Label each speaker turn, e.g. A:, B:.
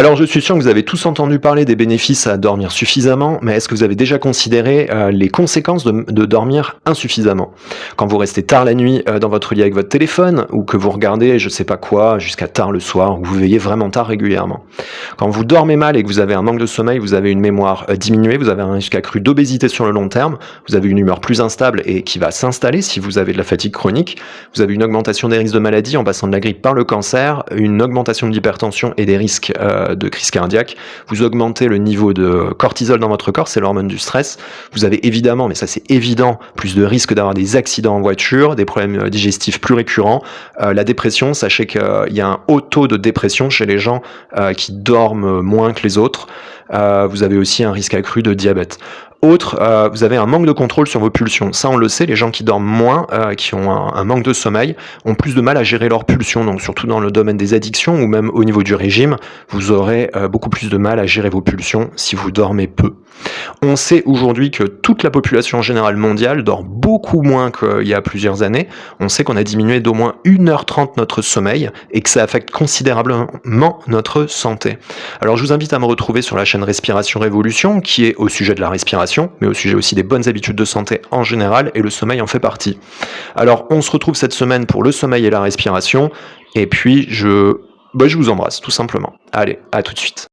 A: Alors, je suis sûr que vous avez tous entendu parler des bénéfices à dormir suffisamment, mais est-ce que vous avez déjà considéré les conséquences de dormir insuffisamment? Quand vous restez tard la nuit dans votre lit avec votre téléphone, ou que vous regardez je sais pas quoi jusqu'à tard le soir, ou que vous veillez vraiment tard régulièrement. Quand vous dormez mal et que vous avez un manque de sommeil, vous avez une mémoire diminuée, vous avez un risque accru d'obésité sur le long terme, vous avez une humeur plus instable et qui va s'installer si vous avez de la fatigue chronique, vous avez une augmentation des risques de maladie en passant de la grippe par le cancer, une augmentation de l'hypertension et des risques de crise cardiaque, vous augmentez le niveau de cortisol dans votre corps, c'est l'hormone du stress, vous avez évidemment, mais ça c'est évident, plus de risques d'avoir des accidents en voiture, des problèmes digestifs plus récurrents, la dépression, sachez qu'il y a un haut taux de dépression chez les gens qui dorment moins que les autres, vous avez aussi un risque accru de diabète. Autre, vous avez un manque de contrôle sur vos pulsions. Ça, on le sait, les gens qui dorment moins, qui ont un manque de sommeil, ont plus de mal à gérer leurs pulsions. Donc, surtout dans le domaine des addictions ou même au niveau du régime, vous aurez beaucoup plus de mal à gérer vos pulsions si vous dormez peu. On sait aujourd'hui que toute la population générale mondiale dort beaucoup moins qu'il y a plusieurs années. On sait qu'on a diminué d'au moins 1h30 notre sommeil et que ça affecte considérablement notre santé. Alors je vous invite à me retrouver sur la chaîne Respiration Révolution qui est au sujet de la respiration, mais au sujet aussi des bonnes habitudes de santé en général et le sommeil en fait partie. Alors on se retrouve cette semaine pour le sommeil et la respiration et puis je vous embrasse tout simplement. Allez, à tout de suite.